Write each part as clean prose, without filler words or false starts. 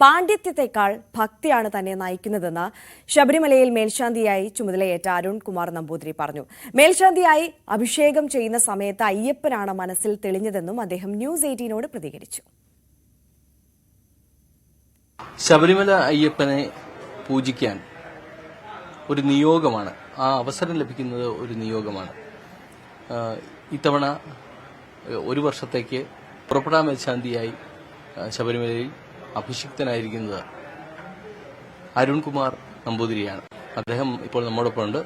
പാണ്ഡിത്യത്തെക്കാൾ ഭക്തിയാണ് തന്നെ നയിക്കുന്നതെന്ന് ശബരിമലയിൽ മേൽശാന്തിയായി ചുമതലയേറ്റ അരുൺകുമാർ നമ്പൂതിരി പറഞ്ഞു. മേൽശാന്തിയായി അഭിഷേകം ചെയ്യുന്ന സമയത്ത് അയ്യപ്പനാണ് മനസ്സിൽ തെളിഞ്ഞതെന്നും അദ്ദേഹം ന്യൂസ് 18നോട് പ്രതികരിച്ചു. ശബരിമല അയ്യപ്പനെ പൂജിക്കാൻ ഒരു നിയോഗമാണ്, ആ അവസരം ലഭിക്കുന്നത് ഒരു നിയോഗമാണ്. ഇത്തവണ ഒരു വർഷത്തേക്ക് പുറപ്പെടാൻ മേൽശാന്തിയായി ശബരിമലയിൽ അഭിഷിക്തനായിരിക്കുന്നത് അരുൺകുമാർ നമ്പൂതിരിയാണ്. അദ്ദേഹം ഇപ്പോൾ നമ്മോടൊപ്പം ഉണ്ട്.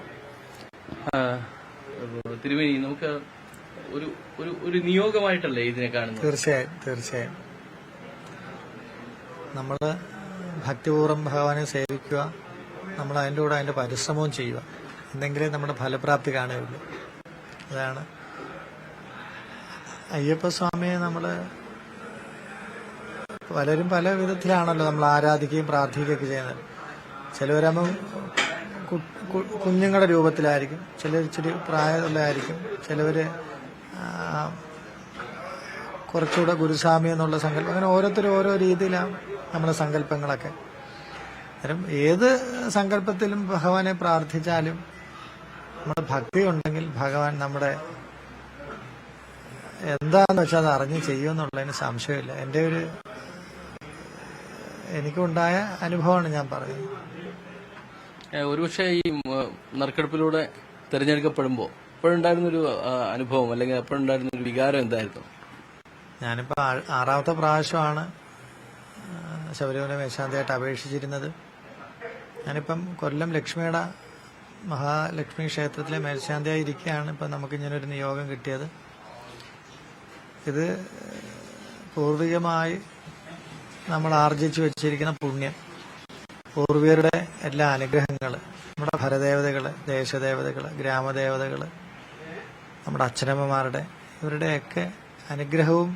തിരുമേനി, നമുക്ക് ഒരു നിയോഗമായിട്ടല്ലേ ഇതിനെ കാണുന്നത്? തീർച്ചയായും നമ്മൾ ഭക്തിപൂർവ്വം ഭഗവാനെ സേവിക്കുക, നമ്മൾ അതിൻ്റെ കൂടെ അതിൻ്റെ പരിശ്രമവും ചെയ്യുക, എന്തെങ്കിലേ നമ്മുടെ ഫലപ്രാപ്തി കാണുകയുള്ളൂ. അതാണ് അയ്യപ്പസ്വാമിയെ നമ്മൾ പലരും പല വിധത്തിലാണല്ലോ നമ്മൾ ആരാധിക്കുകയും പ്രാർത്ഥിക്കുകയൊക്കെ ചെയ്യുന്നത്. ചിലവരാകുമ്പം കുഞ്ഞുങ്ങളുടെ രൂപത്തിലായിരിക്കും, ചിലർ ഇച്ചിരി പ്രായമുള്ളതായിരിക്കും, ചിലവർ കുറച്ചുകൂടെ ഗുരുസ്വാമി എന്നുള്ള സങ്കല്പം, അങ്ങനെ ഓരോരുത്തരും ഓരോ രീതിയിലാണ് നമ്മുടെ സങ്കല്പങ്ങളൊക്കെ. അന്നേരം ഏത് സങ്കല്പത്തിലും ഭഗവാനെ പ്രാർത്ഥിച്ചാലും നമ്മുടെ ഭക്തി ഉണ്ടെങ്കിൽ ഭഗവാൻ നമ്മുടെ എന്താന്ന് വെച്ചാൽ അത് അറിഞ്ഞ് ചെയ്യുമെന്നുള്ളതിന് സംശയമില്ല. എനിക്കുണ്ടായ അനുഭവമാണ് ഞാൻ പറയുന്നത്. ഒരുപക്ഷെ ഈ നറുക്കെടുപ്പിലൂടെ തെരഞ്ഞെടുക്കപ്പെടുമ്പോൾ അപ്പോഴുണ്ടായിരുന്നൊരു അനുഭവം അല്ലെങ്കിൽ അപ്പോഴുണ്ടായിരുന്നൊരു വികാരം എന്തായിരുന്നു? ഞാനിപ്പോൾ 6ാമത്തെ പ്രാവശ്യമാണ് ശബരിമല മേൽശാന്തിയായിട്ട് അപേക്ഷിച്ചിരുന്നത്. ഞാനിപ്പം കൊല്ലം ലക്ഷ്മിയുടെ മഹാലക്ഷ്മി ക്ഷേത്രത്തിലെ മേൽശാന്തിയായി ഇരിക്കുകയാണ്. ഇപ്പം നമുക്കിങ്ങനൊരു നിയോഗം കിട്ടിയത്. ഇത് പൂർവികമായി നമ്മൾ ആർജിച്ചു വെച്ചിരിക്കുന്ന പുണ്യം, പൂർവികരുടെ എല്ലാ അനുഗ്രഹങ്ങൾ, നമ്മുടെ ഭരദേവതകൾ, ദേശദേവതകൾ, ഗ്രാമദേവതകൾ, നമ്മുടെ അച്ഛനമ്മമാരുടെ ഇവരുടെയൊക്കെ അനുഗ്രഹവും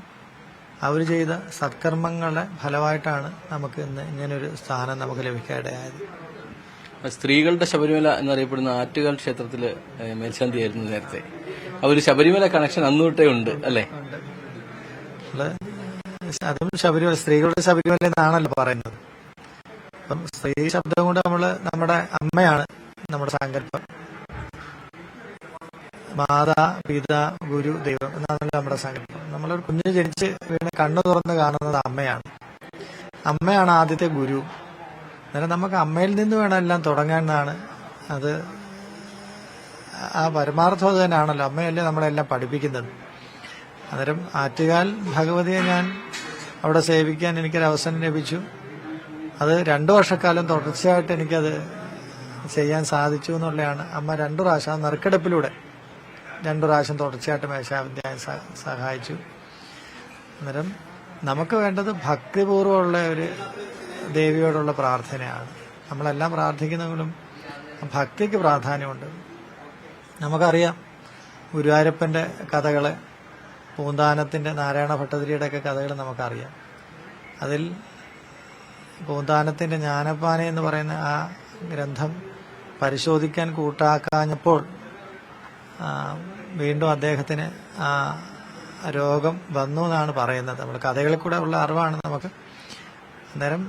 അവർ ചെയ്ത സത്കർമ്മങ്ങളുടെ ഫലമായിട്ടാണ് നമുക്ക് ഇന്ന് ഇങ്ങനൊരു സ്ഥാനം നമുക്ക് ലഭിക്കാനിടയായത്. സ്ത്രീകളുടെ ശബരിമല എന്നറിയപ്പെടുന്ന ആറ്റുകാൽ ക്ഷേത്രത്തില് മേൽശാന്തിയായിരുന്നു നേരത്തെ. ഒരു ശബരിമല കണക്ഷൻ അന്ന് തൊട്ടേ ഉണ്ട് അല്ലേ? അതും ശബരിമല, സ്ത്രീകളുടെ ശബരിമല എന്നാണല്ലോ പറയുന്നത്. അപ്പം സ്ത്രീ ശബ്ദം കൊണ്ട് നമ്മുടെ അമ്മയാണ് നമ്മുടെ സങ്കല്പം. മാതാ, പിതാ, ഗുരു, ദൈവം എന്നാണല്ലോ നമ്മുടെ സങ്കല്പം. നമ്മളൊരു കുഞ്ഞ് ജനിച്ച് വീണ് കണ്ണു തുറന്ന് കാണുന്നത് അമ്മയാണ്. അമ്മയാണ് ആദ്യത്തെ ഗുരു. അന്നേരം നമുക്ക് അമ്മയിൽ നിന്ന് വേണം എല്ലാം തുടങ്ങാനാണ്. അത് ആ പരമാർത്ഥം അത് തന്നെയാണല്ലോ. അമ്മയല്ലേ നമ്മളെല്ലാം പഠിപ്പിക്കുന്നത്. അന്നേരം ആറ്റുകാൽ ഭഗവതിയെ ഞാൻ അവിടെ സേവിക്കാൻ എനിക്കൊരവസരം ലഭിച്ചു. അത് 2 വർഷക്കാലം തുടർച്ചയായിട്ട് എനിക്കത് ചെയ്യാൻ സാധിച്ചു എന്നുള്ളതാണ്. അമ്മ 2 പ്രാവശ്യം നറുക്കെടുപ്പിലൂടെ 2 പ്രാവശ്യം തുടർച്ചയായിട്ട് മേൽശാന്തിയായി സഹായിച്ചു. അന്നേരം നമുക്ക് വേണ്ടത് ഭക്തിപൂർവ്വമുള്ള ഒരു ദേവിയോടുള്ള പ്രാർത്ഥനയാണ്. നമ്മളെല്ലാം പ്രാർത്ഥിക്കുന്നതിലും ഭക്തിക്ക് പ്രാധാന്യമുണ്ട്. നമുക്കറിയാം ഗുരുവായൂരപ്പൻ്റെ കഥകള്, പൂന്താനത്തിൻ്റെ നാരായണ ഭട്ടതിരിയുടെയൊക്കെ കഥകൾ നമുക്കറിയാം. അതിൽ പൂന്താനത്തിൻ്റെ ജ്ഞാനപ്പാന എന്ന് പറയുന്ന ആ ഗ്രന്ഥം പരിശോധിക്കാൻ കൂട്ടാക്കാഞ്ഞപ്പോൾ വീണ്ടും അദ്ദേഹത്തിന് ആ രോഗം വന്നു എന്നാണ് പറയുന്നത്. നമ്മൾ കഥകളിൽ കൂടെ ഉള്ള അറിവാണ് നമുക്ക്. അന്നേരം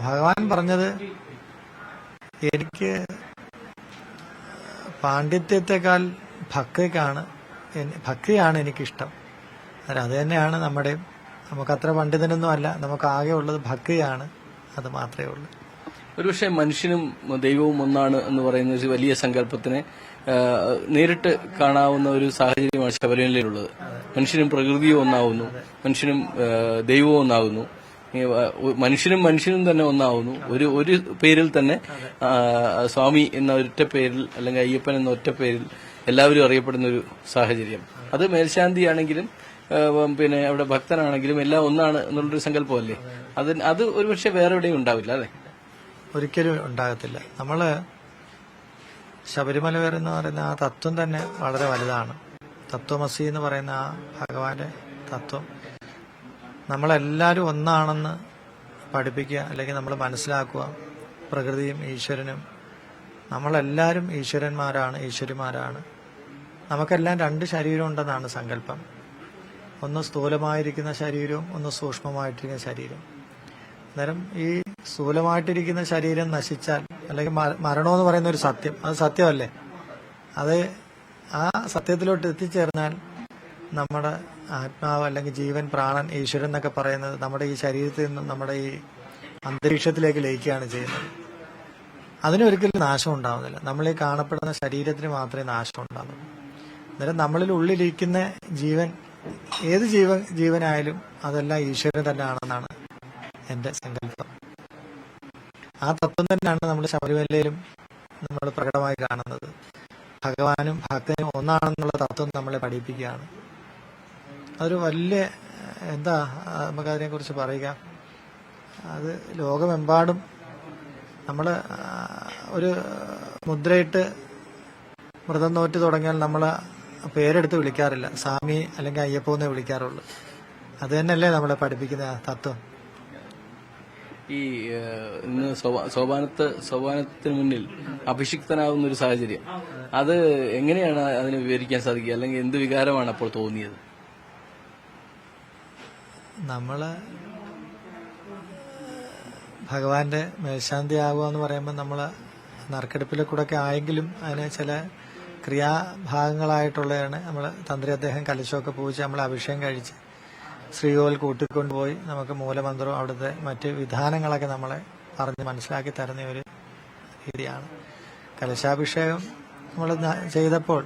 ഭഗവാൻ പറഞ്ഞത്, എനിക്ക് പാണ്ഡിത്യത്തെക്കാൾ ഭക്തിയാണ് എനിക്കിഷ്ടം. അത് തന്നെയാണ് നമുക്കത്ര പണ്ഡിതനൊന്നും അല്ല, നമുക്ക് ആകെ ഉള്ളത് ഭക്തിയാണ്, അത് മാത്രമേ ഉള്ളൂ. ഒരുപക്ഷെ മനുഷ്യനും ദൈവവും ഒന്നാണ് എന്ന് പറയുന്ന ഒരു വലിയ സങ്കല്പത്തിനെ നേരിട്ട് കാണാവുന്ന ഒരു സാഹചര്യമാണ് ശബരിമലയിലുള്ളത്. മനുഷ്യനും പ്രകൃതിയും ഒന്നാവുന്നു, മനുഷ്യനും ദൈവവും ഒന്നാവുന്നു, മനുഷ്യനും തന്നെ ഒന്നാവുന്നു. ഒരു പേരിൽ തന്നെ സ്വാമി എന്ന ഒറ്റ പേരിൽ അല്ലെങ്കിൽ അയ്യപ്പൻ എന്ന ഒറ്റ പേരിൽ എല്ലാവരും അറിയപ്പെടുന്ന ഒരു സാഹചര്യം. അത് മേൽശാന്തിയാണെങ്കിലും പിന്നെ അവിടെ ഭക്തനാണെങ്കിലും എല്ലാം ഒന്നാണ് എന്നുള്ളൊരു സങ്കല്പമല്ലേ? അത് ഒരുപക്ഷെ വേറെ എവിടെയും ഉണ്ടാവില്ല അല്ലേ? ഒരിക്കലും ഉണ്ടാകത്തില്ല. നമ്മള് ശബരിമല എന്ന് പറയുന്ന ആ തത്വം തന്നെ വളരെ വലുതാണ്. തത്വമസി എന്ന് പറയുന്ന ആ ഭഗവാന്റെ തത്വം നമ്മളെല്ലാവരും ഒന്നാണെന്ന് പഠിപ്പിക്കുക, അല്ലെങ്കിൽ നമ്മൾ മനസ്സിലാക്കുക. പ്രകൃതിയും ഈശ്വരനും നമ്മളെല്ലാവരും ഈശ്വരിമാരാണ്. നമുക്കെല്ലാം 2 ശരീരം ഉണ്ടെന്നാണ് സങ്കല്പം. ഒന്ന് സ്ഥൂലമായിരിക്കുന്ന ശരീരവും ഒന്ന് സൂക്ഷ്മമായിട്ടിരിക്കുന്ന ശരീരം. അന്നേരം ഈ സ്ഥൂലമായിട്ടിരിക്കുന്ന ശരീരം നശിച്ചാൽ, അല്ലെങ്കിൽ മരണമെന്ന് പറയുന്ന ഒരു സത്യം, അത് സത്യമല്ലേ? അത് ആ സത്യത്തിലോട്ട് എത്തിച്ചേർന്നാൽ നമ്മുടെ ആത്മാവ് അല്ലെങ്കിൽ ജീവൻ, പ്രാണൻ, ഈശ്വരൻ എന്നൊക്കെ പറയുന്നത് നമ്മുടെ ഈ ശരീരത്തിൽ നിന്നും നമ്മുടെ ഈ അന്തരീക്ഷത്തിലേക്ക് ലയിക്കുകയാണ് ചെയ്യുന്നത്. അതിനൊരിക്കലും നാശം ഉണ്ടാവുന്നില്ല. നമ്മൾ ഈ കാണപ്പെടുന്ന ശരീരത്തിന് മാത്രമേ നാശം ഉണ്ടാവുള്ളൂ. അന്നേരം നമ്മളിൽ ഉള്ളിലിരിക്കുന്ന ജീവൻ, ഏത് ജീവനായാലും അതെല്ലാം ഈശ്വരൻ തന്നെയാണെന്നാണ് എന്റെ സങ്കല്പം. ആ തത്വം തന്നെയാണ് നമ്മൾ ശബരിമലയിലും നമ്മൾ പ്രകടമായി കാണുന്നത്. ഭഗവാനും ഭക്തനും ഒന്നാണെന്നുള്ള തത്വം നമ്മളെ പഠിപ്പിക്കുകയാണ്. അതൊരു വലിയ നമുക്കതിനെ കുറിച്ച് പറയുക. അത് ലോകമെമ്പാടും നമ്മൾ ഒരു മുദ്രയിട്ട് വ്രതം നോറ്റ് തുടങ്ങിയാൽ നമ്മൾ പേരെടുത്ത് വിളിക്കാറില്ല, സ്വാമി അല്ലെങ്കിൽ അയ്യപ്പോ എന്നേ വിളിക്കാറുള്ളൂ. അത് തന്നെയല്ലേ നമ്മളെ പഠിപ്പിക്കുന്ന തത്വം. ഈ ഇന്ന് സോപാനത്തിന് മുന്നിൽ അഭിഷിക്തനാവുന്ന ഒരു സാഹചര്യം, അത് എങ്ങനെയാണ് അതിന് വിവരിക്കാൻ സാധിക്കുക? അല്ലെങ്കിൽ എന്ത് വികാരമാണ് അപ്പോൾ തോന്നിയത്? നമ്മള് ഭഗവാന്റെ മേൽശാന്തി ആവുക എന്ന് പറയുമ്പോൾ നമ്മള് നറുക്കെടുപ്പിലെ കൂടെ ഒക്കെ ആയെങ്കിലും അതിന് ചില ക്രിയാഭാഗങ്ങളായിട്ടുള്ളതാണ്. നമ്മള് തന്ത്രി അദ്ദേഹം കലശമൊക്കെ പൂജിച്ച് നമ്മളെ അഭിഷേകം കഴിച്ച് ശ്രീകോവിൽ കൂട്ടിക്കൊണ്ടുപോയി നമുക്ക് മൂലമന്ത്രവും അവിടുത്തെ മറ്റ് വിധാനങ്ങളൊക്കെ നമ്മളെ പറഞ്ഞ് മനസ്സിലാക്കി തരുന്ന ഒരു രീതിയാണ്. കലശാഭിഷേകം നമ്മൾ ചെയ്തപ്പോൾ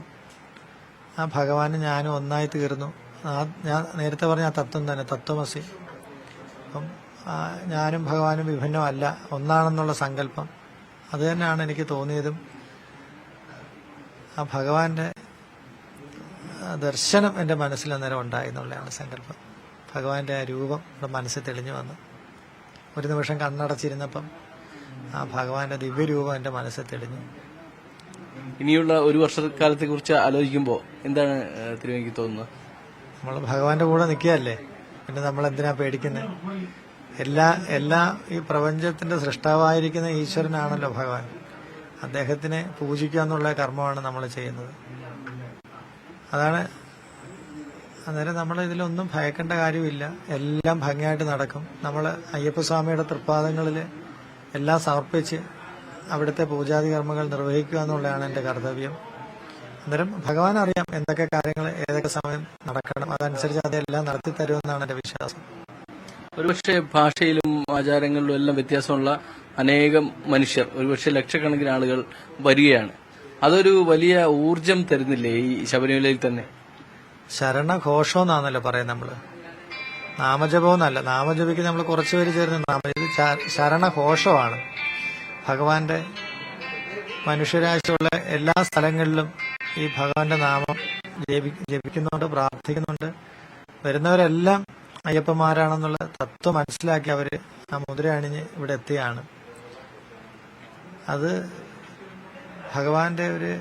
ആ ഭഗവാന് ഞാനും ഒന്നായി തീർന്നു. ഞാൻ നേരത്തെ പറഞ്ഞ ആ തത്വം തന്നെ, തത്വമസി. അപ്പം ഞാനും ഭഗവാനും വിഭിന്നമല്ല, ഒന്നാണെന്നുള്ള സങ്കല്പം അത് തന്നെയാണ് എനിക്ക് തോന്നിയതും. ആ ഭഗവാന്റെ ദർശനം എന്റെ മനസ്സിൽ അന്നേരം ഉണ്ടായി എന്നുള്ളതാണ് സങ്കല്പം. ഭഗവാന്റെ ആ രൂപം നമ്മുടെ മനസ്സിൽ തെളിഞ്ഞു വന്നു. ഒരു നിമിഷം കണ്ണടച്ചിരുന്നപ്പം ആ ഭഗവാന്റെ ദിവ്യരൂപം എന്റെ മനസ്സിൽ തെളിഞ്ഞു. ഇനിയുള്ള ഒരു വർഷക്കാലത്തെ കുറിച്ച് ആലോചിക്കുമ്പോൾ എന്താണ് തിരുവനന്തപുരത്ത് തോന്നുന്നത്? നമ്മൾ ഭഗവാന്റെ കൂടെ നിൽക്കുകയല്ലേ, പിന്നെ നമ്മൾ എന്തിനാ പേടിക്കുന്നത്? എല്ലാ ഈ പ്രപഞ്ചത്തിന്റെ സൃഷ്ടാവായിരിക്കുന്ന ഈശ്വരനാണല്ലോ ഭഗവാൻ. അദ്ദേഹത്തിനെ പൂജിക്കുക എന്നുള്ള കർമ്മമാണ് നമ്മൾ ചെയ്യുന്നത്. അതാണ്. അന്നേരം നമ്മൾ ഇതിലൊന്നും ഭയക്കേണ്ട കാര്യമില്ല. എല്ലാം ഭംഗിയായിട്ട് നടക്കും. നമ്മൾ അയ്യപ്പസ്വാമിയുടെ തൃപ്പാദങ്ങളിൽ എല്ലാം സമർപ്പിച്ച് അവിടുത്തെ പൂജാതി കർമ്മങ്ങൾ നിർവഹിക്കുക എന്നുള്ളതാണ് എന്റെ കർത്തവ്യം. അന്നേരം ഭഗവാൻ അറിയാം എന്തൊക്കെ കാര്യങ്ങൾ ഏതൊക്കെ സമയം നടക്കണം, അതനുസരിച്ച് അതെല്ലാം നടത്തി തരുമെന്നാണ് എന്റെ വിശ്വാസം. ഒരുപക്ഷെ ഭാഷയിലും ആചാരങ്ങളിലും എല്ലാം വ്യത്യാസമുള്ള അനേകം മനുഷ്യർ, ഒരുപക്ഷെ ലക്ഷക്കണക്കിന് ആളുകൾ വരികയാണ്. അതൊരു വലിയ ഊർജം തരുന്നില്ലേ ഈ ശബരിമലയിൽ തന്നെ? ശരണഘോഷം എന്നാണല്ലോ പറയുന്നത്. നമ്മള് നാമജപം എന്നല്ല. നാമജപിക്ക് നമ്മൾ കുറച്ചുപേര് ചേർന്ന് ഇത് ശരണഘോഷമാണ്. ഭഗവാന്റെ മനുഷ്യരാശിയുള്ള എല്ലാ സ്ഥലങ്ങളിലും ഈ ഭഗവാന്റെ നാമം ജപിക്കുന്നുണ്ട്, പ്രാർത്ഥിക്കുന്നുണ്ട്. വരുന്നവരെല്ലാം അയ്യപ്പന്മാരാണെന്നുള്ള തത്വം മനസ്സിലാക്കി അവര് ആ മുദ്ര അണിഞ്ഞ് ഇവിടെ എത്തിയാണ്. അത് ഭഗവാന്റെ ഒരു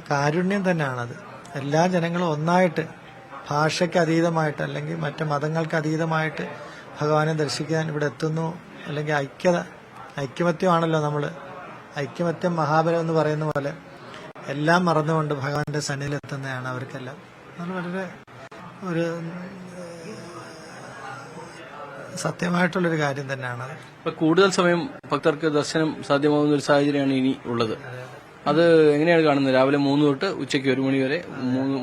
കാരുണ്യം തന്നെയാണത്. എല്ലാ ജനങ്ങളും ഒന്നായിട്ട്, ഭാഷയ്ക്ക് അതീതമായിട്ട് അല്ലെങ്കിൽ മറ്റു മതങ്ങൾക്ക് അതീതമായിട്ട് ഭഗവാനെ ദർശിക്കാൻ ഇവിടെ എത്തുന്നു. അല്ലെങ്കിൽ ഐക്യമത്യമാണല്ലോ നമ്മള്. ഐക്യമത്യം മഹാബലം എന്ന് പറയുന്ന പോലെ എല്ലാം മറന്നുകൊണ്ട് ഭഗവാന്റെ സന്നിധിയിൽ എത്തുന്നതാണ് അവർക്കെല്ലാം. അത് വളരെ ഒരു സത്യമായിട്ടുള്ളൊരു കാര്യം തന്നെയാണ്. ഇപ്പൊ കൂടുതൽ സമയം ഭക്തർക്ക് ദർശനം സാധ്യമാകുന്ന ഒരു സാഹചര്യമാണ് ഇനി ഉള്ളത്. അത് എങ്ങനെയാണ് കാണുന്നത്? രാവിലെ 3 തൊട്ട് ഉച്ചയ്ക്ക് 1 മണി വരെ,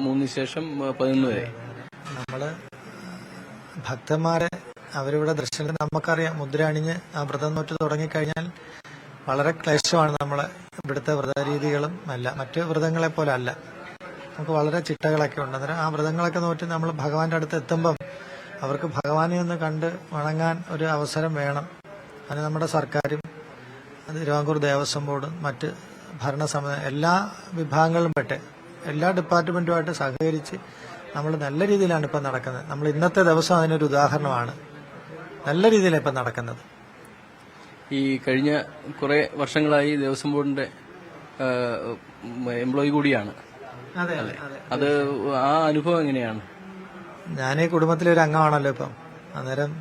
3 ശേഷം 11 വരെ. നമ്മള് ഭക്തന്മാരെ അവരിവിടെ ദർശനം നമുക്കറിയാം. മുദ്ര അണിഞ്ഞ് ആ വ്രതം നോറ്റ് തുടങ്ങിക്കഴിഞ്ഞാൽ വളരെ ക്ലേശമാണ് നമ്മളെ ഇവിടുത്തെ വ്രതരീതികളും അല്ല, മറ്റു വ്രതങ്ങളെ പോലെ അല്ല. നമുക്ക് വളരെ ചിട്ടകളൊക്കെ ഉണ്ട്. അന്നേരം ആ വ്രതങ്ങളൊക്കെ നോറ്റ് നമ്മൾ ഭഗവാന്റെ അടുത്ത് എത്തുമ്പം അവർക്ക് ഭഗവാനെ ഒന്ന് കണ്ട് വണങ്ങാൻ ഒരു അവസരം വേണം. അതിന് നമ്മുടെ സർക്കാരും തിരുവിതാംകൂർ ദേവസ്വം ബോർഡും മറ്റ് ഭരണസമിതി എല്ലാ വിഭാഗങ്ങളിലും പെട്ട് എല്ലാ ഡിപ്പാർട്ട്മെന്റുമായിട്ട് സഹകരിച്ച് നമ്മൾ നല്ല രീതിയിലാണ് ഇപ്പം നടക്കുന്നത്. നമ്മൾ ഇന്നത്തെ ദിവസം അതിനൊരു ഉദാഹരണമാണ്. നല്ല രീതിയിലാണ് ഇപ്പം നടക്കുന്നത്. ഈ കഴിഞ്ഞ കുറെ വർഷങ്ങളായി ദേവസ്വം ബോർഡിന്റെ എംപ്ലോയി കൂടിയാണ്. അതെ. അത് ആ അനുഭവം എങ്ങനെയാണ്? ഞാൻ ഈ കുടുംബത്തിലെ ഒരു അംഗമാണല്ലോ ഇപ്പം. അന്നേരം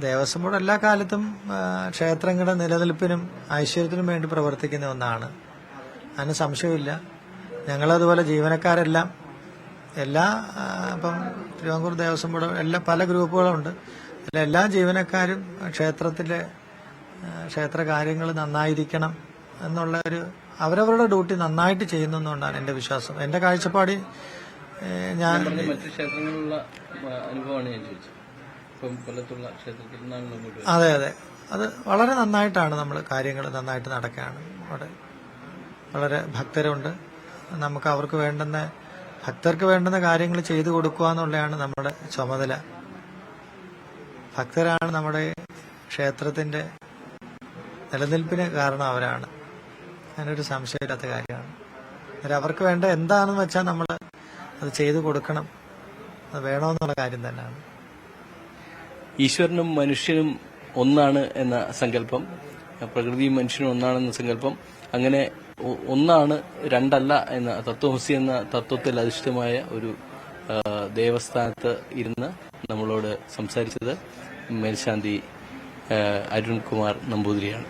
ദേവസ്വം ബോർഡ് എല്ലാ കാലത്തും ക്ഷേത്രങ്ങളുടെ നിലനിൽപ്പിനും ഐശ്വര്യത്തിനും വേണ്ടി പ്രവർത്തിക്കുന്ന ഒന്നാണ്. അതിന് സംശയമില്ല. ഞങ്ങളതുപോലെ ജീവനക്കാരെല്ലാം എല്ലാ ഇപ്പം തിരുവിതാംകൂർ ദേവസ്വം ബോർഡ് പല ഗ്രൂപ്പുകളുണ്ട്. എല്ലാ ജീവനക്കാരും ക്ഷേത്ര കാര്യങ്ങൾ നന്നായിരിക്കണം എന്നുള്ള അവരവരുടെ ഡ്യൂട്ടി നന്നായിട്ട് ചെയ്യുന്നതുകൊണ്ടാണ് എന്റെ വിശ്വാസം. എന്റെ കാഴ്ചപ്പാടിൽ ഞാൻ മറ്റു ക്ഷേത്രങ്ങളിലുള്ള അനുഭവമാണ് ഞാൻ ചോദിച്ചത്. ഇപ്പം കൊല്ലത്തുള്ള ക്ഷേത്രത്തിൽ നിന്നാണ് അതെ അത് വളരെ നന്നായിട്ടാണ് നമ്മൾ കാര്യങ്ങൾ നന്നായിട്ട് നടക്കുകയാണ്. അവിടെ വളരെ ഭക്തരുണ്ട്. നമുക്ക് ഭക്തർക്ക് വേണ്ടുന്ന കാര്യങ്ങൾ ചെയ്തു കൊടുക്കുക എന്നുള്ളതാണ് നമ്മുടെ ചുമതല. ഭക്തരാണ് നമ്മുടെ ക്ഷേത്രത്തിന്റെ നിലനിൽപ്പിന് കാരണം അവരാണ്. അതിനൊരു സംശയമില്ലാത്ത കാര്യമാണ്. അവർക്ക് വേണ്ട എന്താണെന്ന് വെച്ചാൽ നമ്മൾ അത് ചെയ്തു കൊടുക്കണം. അത് വേണമെന്നുള്ള കാര്യം തന്നെയാണ്. ഈശ്വരനും മനുഷ്യനും ഒന്നാണ് എന്ന സങ്കല്പം, പ്രകൃതിയും മനുഷ്യനും ഒന്നാണെന്ന സങ്കല്പം, അങ്ങനെ ഒന്നാണ് രണ്ടല്ല എന്ന തത്വമസി എന്ന തത്വത്തിൽ അധിഷ്ഠിതമായ ഒരു ദേവസ്ഥാനത്ത് ഇരുന്ന് നമ്മളോട് സംസാരിച്ചത് മേൽശാന്തി അരുൺകുമാർ നമ്പൂതിരിയാണ്.